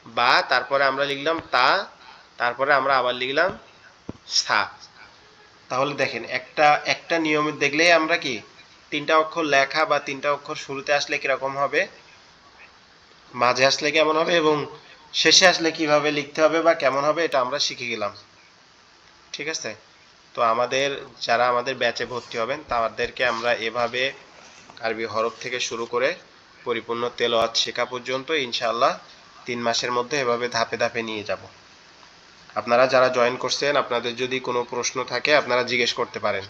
বা, তারপরে আমরা লিখলাম তা, তারপরে আমরা আবার লিখলাম সা। তাহলে দেখেন একটা একটা নিয়মিত দেখলেই আমরা কি তিনটা অক্ষর লেখা বা তিনটা অক্ষর শুরুতে আসলে কিরকম হবে, মাঝে আসলে কেমন হবে, এবং শেষে আসলে কিভাবে লিখতে হবে বা কেমন হবে, এটা আমরা শিখে গেলাম। ঠিক আছে? তো যারা আমাদের ব্যাচে ভর্তি হবেন তাদেরকে আমরা এভাবে আরবি হরফ থেকে শুরু করে পরিপূর্ণ তেলাওয়াত শেখা পর্যন্ত ইনশাআল্লাহ 3 মাসের মধ্যে এভাবে ধাপে ধাপে নিয়ে যাব। আপনারা যারা জয়েন করছেন, আপনাদের যদি কোনো প্রশ্ন থাকে আপনারা জিজ্ঞেস করতে পারেন।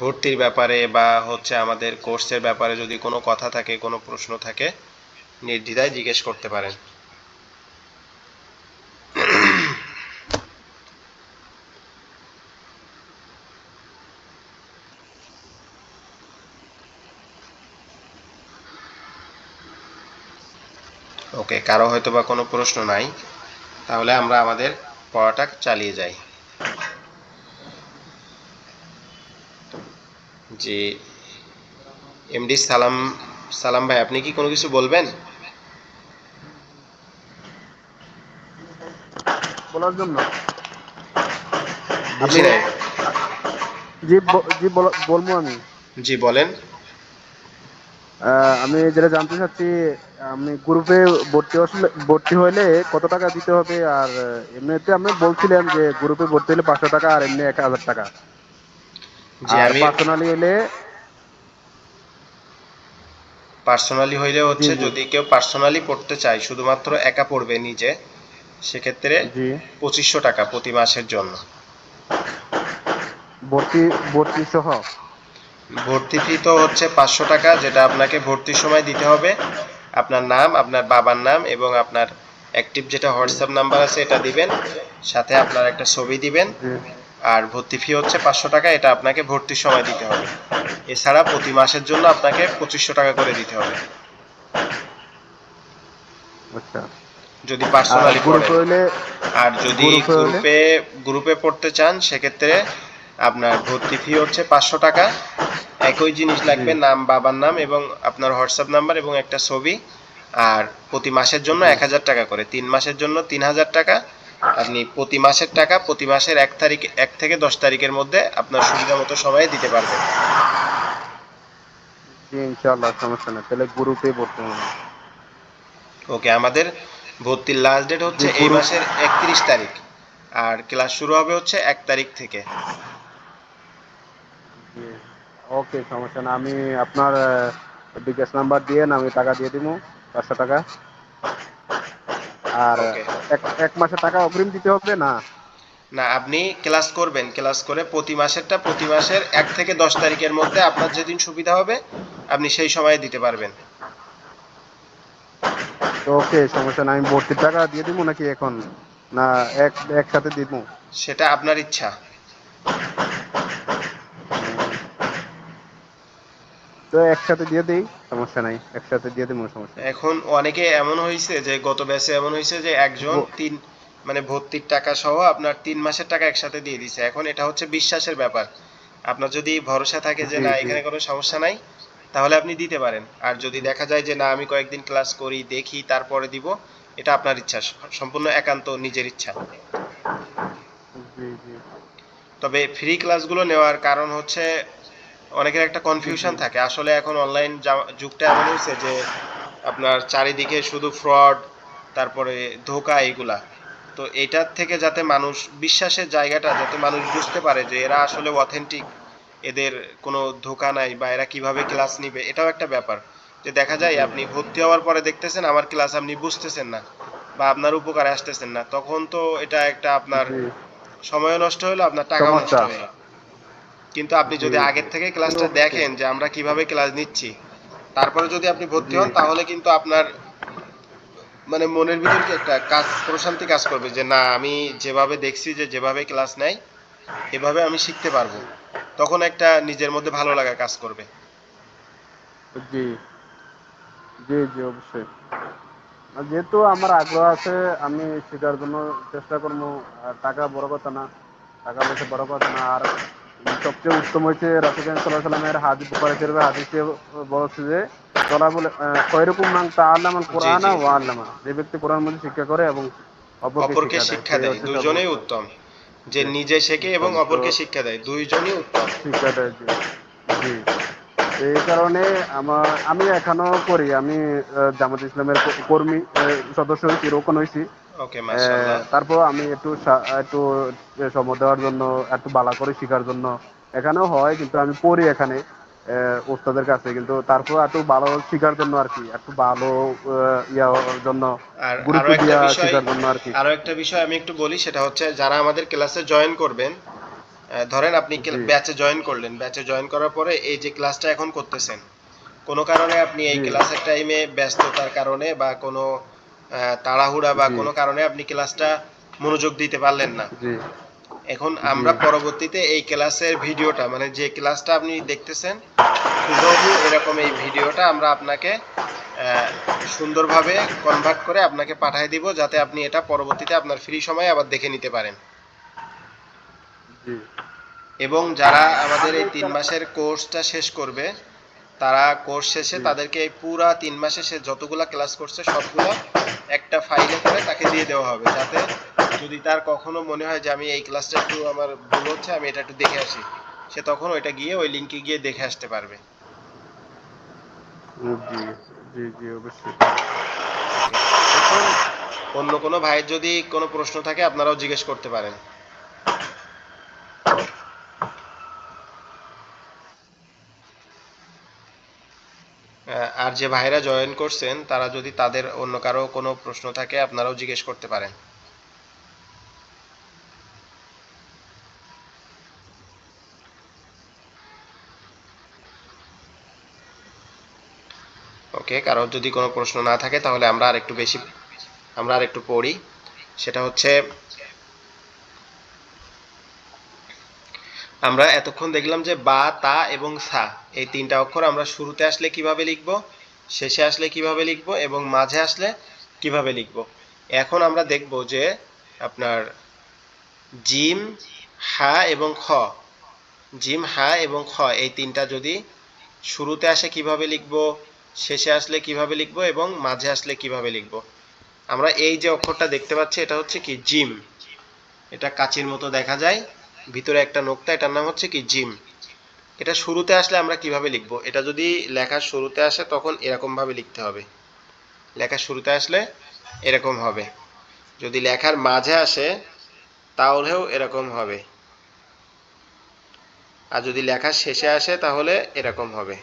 ভর্তির ব্যাপারে বা হচ্ছে আমাদের কোর্সের ব্যাপারে যদি কোনো কথা থাকে, কোনো প্রশ্ন থাকে, নির্দ্বিধায় জিজ্ঞেস করতে পারেন। ওকে, কারো হয়তো বা কোনো প্রশ্ন নাই। তাহলে আমরা আমাদের পড়াটা চালিয়ে যাই। জি, এমডি সালাম, সালাম ভাই, আপনি কি কোনো কিছু বলবেন? বলার জন্য বুঝি আপনি নাই। জি বলবো আমি। জি বলেন। আমি যেটা জানতে চাচ্ছি, আমি গ্রুপে ভর্তি হইলে কত টাকা দিতে হবে? আর এমনিতে আপনি বলছিলেন যে গ্রুপে ভর্তি হলে 500 টাকা, আর এমনি 1000 টাকা। জি আর আমি পার্সোনালি হইলে? পার্সোনালি হইলে জি হচ্ছে জি যদি কেউ পার্সোনালি পড়তে চায়, শুধুমাত্র একা পড়বে নিজে, সেক্ষেত্রে জি 2500 টাকা প্রতি মাসের জন্য। ভর্তি ভর্তি সহ? ভর্তি ফি তো হচ্ছে 500 টাকা, যেটা আপনাকে ভর্তির সময় দিতে হবে। আপনার নাম, আপনার বাবার নাম এবং আপনার অ্যাক্টিভ যেটা জি হোয়াটসঅ্যাপ নাম্বার আছে এটা দিবেন, সাথে আপনার একটা ছবি দিবেন। জি আর ভর্তি ফি হচ্ছে 500 টাকা, এটা আপনাকে ভর্তির সময় দিতে হবে। এছাড়া প্রতি মাসের জন্য আপনাকে 2500 টাকা করে দিতে হবে আচ্ছা। যদি আর পার্সোনালি পড়েন। গ্রুপে হইলে? আর যদি গ্রুপে হইলে? গ্রুপে গ্রুপে পড়তে চান, সেক্ষেত্রে আপনার ভর্তি ফি হচ্ছে 500 টাকা। একই জিনিস জি লাগবে, নাম, বাবার নাম এবং আপনার হোয়াটসঅ্যাপ নাম্বার এবং একটা ছবি। আর প্রতি মাসের জন্য জি 1000 টাকা করে, 3 মাসের জন্য 3000 টাকা। আপনি প্রতি মাসের টাকা প্রতি মাসের 1 তারিখ, 1 থেকে 10 তারিখের মধ্যে আপনার সুবিধা মতো সবাই দিতে পারবেন। জি, ইনশাআল্লাহ, সমস্যা নেই, তাহলে গ্রুপে ভর্তি হবো। ওকে, আমাদের ভর্তির লাস্ট ডেট যে হচ্ছে এই গ্রুপ। মাসের 31 তারিখ, আর ক্লাস শুরু হবে হচ্ছে 1 তারিখ থেকে। জি, ওকে, সমস্যা না। আমি আপনার বিকাশ নাম্বার দিয়ে আমি টাকা দিয়ে দিব, 500 টাকা। আর ওকে। এক এক মাসের টাকা অগ্রিম দিতে হবে না? না, আপনি ক্লাস করবেন, ক্লাস করে প্রতি মাসেরটা প্রতি মাসের 1 থেকে 10 তারিখের মধ্যে আপনার যেদিন সুবিধা হবে আপনি সেই সময়ে দিতে পারবেন। তো ওকে, সমস্যা না। আমি ভর্তির টাকা দিয়ে দিব নাকি এখন, না একসাথে দিব? সেটা আপনার ইচ্ছা। তো একসাথে দিয়ে দেই, সমস্যা নাই, একসাথে দিয়ে দেবো, সমস্যা নাই। এখন অনেকে এমন হয়েছে যে গত ব্যাচে এমন হয়েছে যে একজন ব- তিন, মানে ভর্তির টাকা সহ আপনার 3 মাসের টাকা একসাথে দিয়ে দিছে। এখন এটা হচ্ছে বিশ্বাসের ব্যাপার। আপনার যদি ভরসা থাকে যে জি না জি এখানে কোনো সমস্যা নাই, তাহলে আপনি দিতে পারেন। আর যদি দেখা যায় যে না আমি কয়েকদিন ক্লাস করি দেখি তারপরে দিব, এটা আপনার ইচ্ছা, সম্পূর্ণ একান্ত নিজের ইচ্ছা। জি জি তবে ফ্রি ক্লাসগুলো নেওয়ার কারণ হচ্ছে অনেকের একটা জি জি কনফিউশন থাকে। আসলে এখন অনলাইন যুগটা এমন হয়েছে যে আপনার চারিদিকে শুধু ফ্রড, তারপরে ধোঁকা, এইগুলা। তো এটার থেকে যাতে মানুষ, বিশ্বাসের জায়গাটা যাতে মানুষ বুঝতে পারে যে এরা আসলে অথেন্টিক, এদের কোনো ধোঁকা নাই বা এরা কিভাবে ক্লাস নিবে, এটাও একটা ব্যাপার। যে দেখা যায় জি আপনি ভর্তি হওয়ার পরে দেখতেছেন আমার ক্লাস আপনি বুঝতেছেন না বা আপনার উপকারে আসতেছেন না, তখন তো এটা একটা আপনার জি, সময়ও নষ্ট হলো, আপনার টাকাও নষ্ট সমস্যা। হলো। কিন্তু আপনি জি যদি জি, আগের থেকে ক্লাসটা ওকে। দেখেন যে আমরা কিভাবে ক্লাস নিচ্ছি, তারপরে যদি আপনি ভর্তি জি হন, তাহলে কিন্তু আপনার মানে মনের ভিতর কি একটা কাজ, প্রশান্তি কাজ করবে যে না আমি যেভাবে দেখছি যে যেভাবে ক্লাস নেয় এভাবে আমি শিখতে পারবো। তখন একটা নিজের মধ্যে ভালো লাগা কাজ করবে। জি জি জি, অবশ্যই। আর যেহেতু আমার আগ্রহ আছে, আমি শেখার জন্য চেষ্টা করবো। আর টাকা বড় কথা না, টাকা পয়সা বড় কথা না। আর সবচেয়ে উত্তম হয়েছে রাসূল সাল্লাল্লাহু আলাইহি সাল্লামের হাদিস, বুখারী শরীফের হাদিসে বলছে যে, বলা বলে, খয়রুকুম মান তাআল্লামাল জি কুরআনা জি, ওয়া আল্লামা। যে ব্যক্তি কোরআন মধ্যে শিক্ষা করে এবং অপরকে অপরকে শিক্ষা দেয়, শিক্ষা সে দেয়, হচ্ছে দুইজনেই সর্বোত্তম। উত্তম। যে জি, নিজে শেখে এবং উত্তম তো। অপরকে শিক্ষা দেয়, দুইজনই উত্তম। শিক্ষা দেয়, জি জি। এই কারণে আমি এখনো করি। আমি জামাত ইসলামের কর্মী, সদস্য হয়েছি, রোকন হয়েছি। ওকে, মাশাআল্লাহ। তারপর আমি একটু সময় দেওয়ার জন্য, একটু বালা করে শেখার জন্য এখানেও হয়, কিন্তু আমি পড়ি এখানে ওস্তাদের কাছে। কিন্তু তারপর একটু ভালো শেখার জন্য আর কি, একটু ভালো ইয়ার জন্য, আর গুরুত্ব আরো একটা দিয়া বিষয়, শেখার জন্য আর কি। আরো একটা বিষয় আমি একটু বলি, সেটা হচ্ছে যারা আমাদের ক্লাসে জয়েন করবেন, ধরেন আপনি জি ব্যাচে জয়েন করলেন, ব্যাচে জয়েন করার পরে এই যে ক্লাসটা এখন করতেছেন, কোনো কারণে আপনি এই জি ক্লাসের টাইমে ব্যস্ততার কারণে বা কোনো তাড়াহুড়া বা জি কোনো কারণে আপনি ক্লাসটা মনোযোগ দিতে পারলেন না। জি এখন জি আমরা পরবর্তীতে এই ক্লাসের ভিডিওটা মানে যে ক্লাসটা আপনি দেখতেছেন হুবহু এরকম এই ভিডিওটা আমরা আপনাকে সুন্দরভাবে কনভার্ট করে আপনাকে পাঠিয়ে দিব, যাতে আপনি এটা পরবর্তীতে আপনার ফ্রি সময়ে আবার দেখে নিতে পারেন। জি এবং যারা আমাদের আমি এই 3 মাসের কোর্সটা শেষ করবে, তারা কোর্স শেষে জি তাদেরকে এই পুরা 3 মাসে সে যতগুলা ক্লাস করছে সবগুলো একটা ফাইলে করে তাকে দিয়ে দেওয়া হবে, যাতে যদি তার কখনো মনে হয় যে আমি এই ক্লাসটা একটু আমার ভুল হচ্ছে, আমি এটা একটু দেখে আসি, সে তখন ওইটা গিয়ে ওই লিঙ্কে গিয়ে দেখে আসতে পারবে। জি জি জি অবশ্যই। ওকে, এখন অন্য কোনো ভাইয়ের যদি কোনো প্রশ্ন থাকে আপনারাও জিজ্ঞেস করতে পারেন। আর যে ভাইরা জয়েন করছেন তারা যদি তাদের অন্য কারো কোনো প্রশ্ন থাকে আপনারাও জিজ্ঞেস করতে পারেন। ওকে, কারো যদি কোনো প্রশ্ন না থাকে তাহলে আমরা আর একটু পড়ি। সেটা হচ্ছে, আমরা এতক্ষণ দেখলাম যে বা, তা এবং সা এই তিনটা অক্ষর আমরা শুরুতে আসলে কিভাবে লিখব, শেষে আসলে কিভাবে লিখব এবং মাঝে আসলে কিভাবে লিখব। এখন আমরা দেখব যে আপনার জিম, হা এবং খ, জিম, হা এবং খ এই তিনটা যদি শুরুতে আসে কিভাবে লিখব, শেষে আসলে কিভাবে লিখব এবং মাঝে আসলে কিভাবে লিখব। আমরা এই যে অক্ষরটা দেখতে পাচ্ছি এটা হচ্ছে কি জিম, এটা কাচির মতো দেখা যায়, ভিতরে একটা নোক্তা, এটার নাম হচ্ছে কি জিম। এটা শুরুতে আসলে আমরা কিভাবে লিখব, এটা যদি লেখার শুরুতে আসে তখন এরকম ভাবে লিখতে হবে, লেখার শুরুতে আসলে এরকম হবে। যদি লেখার মাঝে আসে তাহলেও এরকম হবে, আর যদি লেখার শেষে আসে তাহলে এরকম হবে।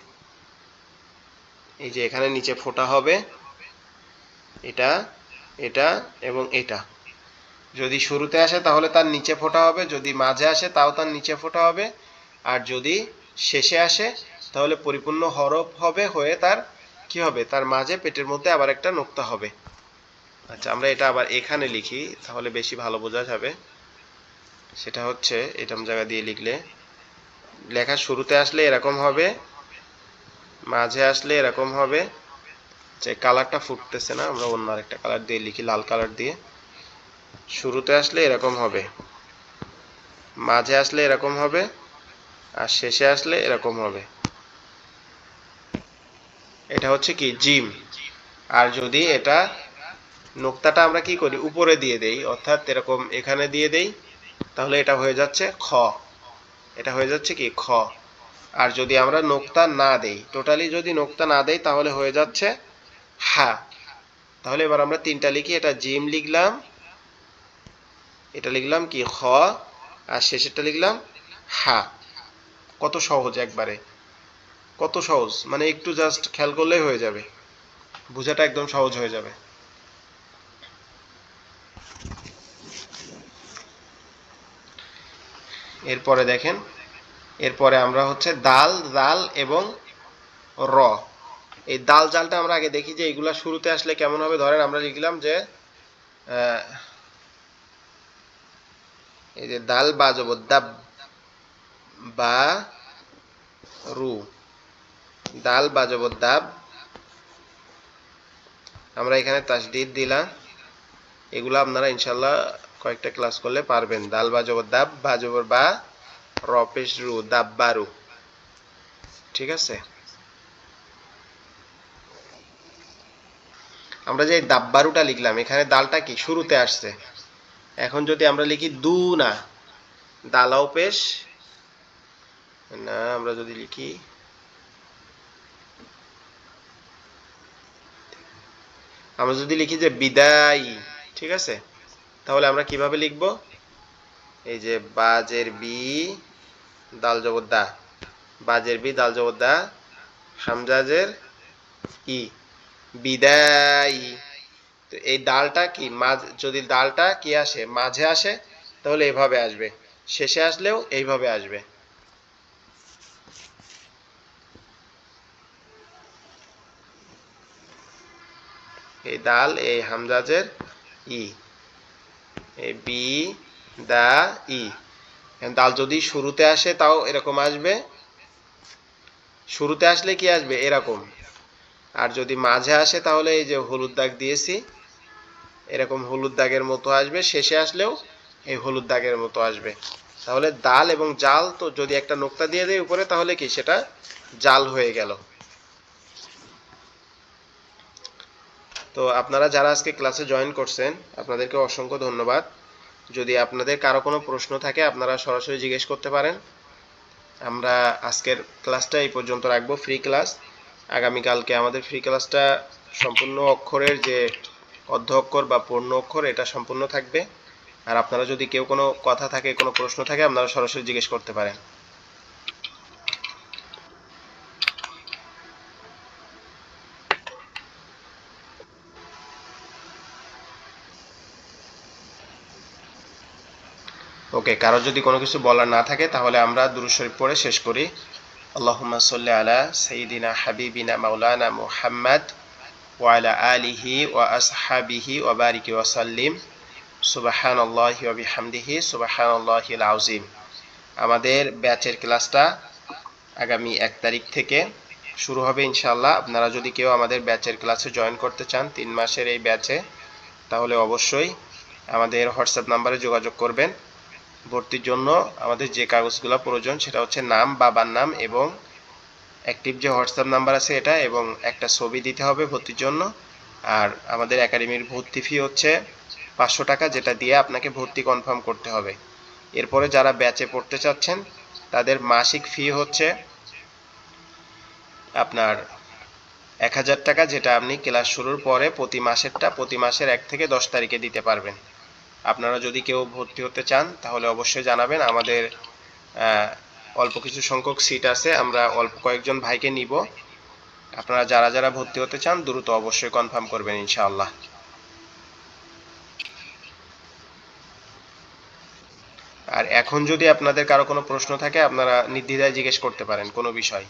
এই যে এখানে নিচে ফোঁটা হবে, এটা, এটা এবং এটা। যদি শুরুতে আসে তাহলে তার নিচে ফোঁটা হবে, যদি মাঝে আসে তাও তার নিচে ফোঁটা হবে, আর যদি শেষে আসে তাহলে পরিপূর্ণ হরফ হবে, হয়ে তার কি হবে, তার মাঝে পেটের মধ্যে আবার একটা নোক্তা হবে। আচ্ছা, আমরা এটা আবার এখানে লিখি তাহলে বেশি ভালো বোঝা যাবে। সেটা হচ্ছে এরকম জায়গা দিয়ে লিখলে লেখার শুরুতে আসলে এরকম হবে, মাঝে আসলে এরকম হবে। যে কালারটা ফুটতেছে না, আমরা অন্য আরেকটা কালার দিয়ে লিখি, লাল কালার দিয়ে। শুরুতে আসলে এরকম হবে, মাঝে আসলে এরকম হবে, আর শেষে আসলে এরকম হবে। এটা হচ্ছে কি জিম। আর যদি এটা নোক্তাটা আমরা কি করি উপরে দিয়ে দেই, অর্থাৎ এরকম এখানে দিয়ে দেই, তাহলে এটা হয়ে যাচ্ছে খ, এটা হয়ে যাচ্ছে কি খ। আর যদি আমরা নোক্তা না দেই, টোটালি যদি নোক্তা না দেই তাহলে হয়ে যাচ্ছে হা। তাহলে এবার আমরা তিনটা লিখি, এটা জিম লিখলাম, এটা লিখলাম কি খ, আর শেষেরটা লিখলাম হা। কত সহজ একবারে, কত সহজ, মানে একটু জাস্ট খেয়াল করলেই হয়ে যাবে, বোঝাটা একদম সহজ হয়ে যাবে। এরপরে দেখেন, এরপরে আমরা হচ্ছে দাল, জাল এবং র। এই দাল জালটা আমরা আগে দেখি যে এইগুলা শুরুতে আসলে কেমন হবে। ধরেন আমরা লিখলাম যে এই যে দাল বা জবর দাব, বা রু, দাল বা জবর দাব, আমরা এখানে তাসদিদ দিলাম। এগুলো আপনারা ইনশাল্লাহ কয়েকটা ক্লাস করলে পারবেন। দাল বা জবর দাব, বা জবর বা, র পেশ রু, দাব বারু। ঠিক আছে, আমরা যে দাব্বারুটা লিখলাম এখানে দালটা কি শুরুতে আসছে। এখন যদি আমরা লিখি দু না, দালাও পেশ না, আমরা যদি লিখি, আমরা যদি লিখি যে বিদায়, ঠিক আছে, তাহলে আমরা কিভাবে লিখব, এই যে বাজের বি, দাল জবর দা, বাজের বি, দাল জবর দা, হামজাজের ই, বিদায়। তো এই ডালটা কি যদি ডালটা কি আসে মাঝে আসে তাহলে এইভাবে আসবে, শেষে আসলেও এইভাবে আসবে। এই দাল, এই হামজাজের ই, এই বি, দা, ই। দাল যদি শুরুতে আসে তাও এরকম আসবে, শুরুতে আসলে কি আসবে এরকম, আর যদি মাঝে আসে তাহলে এই যে হলুদ দাগ দিয়েছি এরকম হলুদ দাগের মতো আসবে, শেষে আসলেও এই হলুদ দাগের মতো আসবে। তাহলে দাল এবং জাল, তো যদি একটা নোক্তা দিয়ে দেয় উপরে তাহলে কি সেটা জাল হয়ে গেল। তো আপনারা যারা আজকে ক্লাসে জয়েন করছেন আপনাদেরকে অসংখ্য ধন্যবাদ। যদি আপনাদের কারো কোনো প্রশ্ন থাকে আপনারা সরাসরি জিজ্ঞেস করতে পারেন। আমরা আজকের ক্লাসটা এই পর্যন্ত রাখবো, ফ্রি ক্লাস। আগামীকালকে আমাদের ফ্রি ক্লাসটা সম্পূর্ণ অক্ষরের যে অর্ধ অক্ষর বা পূর্ণ অক্ষর এটা সম্পূর্ণ থাকবে। আর আপনারা যদি কেউ কোনো কথা থাকে, কোনো প্রশ্ন থাকে আপনারা সরাসরি জিজ্ঞেস করতে পারেন। ওকে, কারো যদি কোনো কিছু বলার না থাকে তাহলে আমরা দুরূদ শরীফ পড়ে শেষ করি। আল্লাহুম্মা সাল্লি আলা সাইয়্যিদিনা হাবিবিনা মাওলানা মুহাম্মদ ওয়া আলা আলিহি ওয়া আসহাবিহি ওয়া বারিক ওয়া সাল্লিম। সুবহানাল্লাহি ওয়া বিহামদিহি সুবহানাল্লাহিল আযীম। আমাদের ব্যাচের ক্লাসটা আগামী 1 তারিখ থেকে শুরু হবে ইনশাআল্লাহ। আপনারা যদি কেউ আমাদের ব্যাচের ক্লাসে জয়েন করতে চান 3 মাসের এই ব্যাচে, তাহলে অবশ্যই আমাদের হোয়াটসঅ্যাপ নাম্বারে যোগাযোগ করবেন। ভর্তির জন্য আমাদের যে কাগজগুলো প্রয়োজন সেটা হচ্ছে নাম, বাবার নাম এবং অ্যাক্টিভ যে হোয়াটসঅ্যাপ নাম্বার আছে এটা, এবং একটা ছবি দিতে হবে ভর্তির জন্য। আর আমাদের একাডেমির ভর্তি ফি হচ্ছে 500 টাকা, যেটা দিয়ে আপনাকে ভর্তি কনফার্ম করতে হবে। এরপরে যারা ব্যাচে পড়তে চাচ্ছেন তাদের মাসিক ফি হচ্ছে আপনার 1000 টাকা, যেটা আপনি ক্লাস শুরুর পরে প্রতি মাসেরটা প্রতি মাসের 1 থেকে 10 তারিখে দিতে পারবেন। আপনারা যদি কেউ ভর্তি হতে চান তাহলে অবশ্যই জানাবেন। আমাদের অল্প কিছু সংখ্যক সিট আছে, আমরা অল্প কয়েকজন ভাইকে নিব। আপনারা যারা যারা ভর্তি হতে চান দ্রুত অবশ্যই কনফার্ম করবেন ইনশাআল্লাহ। আর এখন যদি আপনাদের কারো কোনো প্রশ্ন থাকে আপনারা নির্দ্বিধায় জিজ্ঞেস করতে পারেন কোনো বিষয়।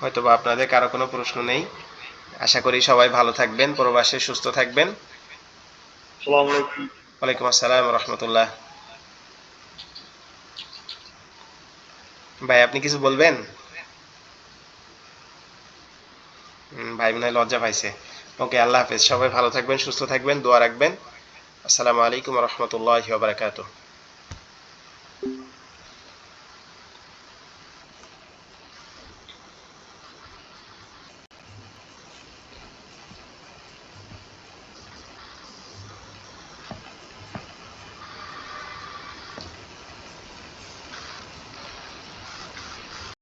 হয়তোবা আপনাদের কারো কোনো প্রশ্ন নেই। আশা করি সবাই ভালো থাকবেন, প্রবাসে সুস্থ থাকবেন। আসসালামু আলাইকুম। ওয়ালাইকুম আসসালাম ওয়া রাহমাতুল্লাহ। ভাই আপনি কিছু বলবেন? ভাই মনে হয় লজ্জা পাইছে। ওকে, আল্লাহ হাফেজ। সবাই ভালো থাকবেন, সুস্থ থাকবেন, দোয়া রাখবেন। আসসালামু আলাইকুম ওয়া রাহমাতুল্লাহি ওয়া বারাকাতুহু।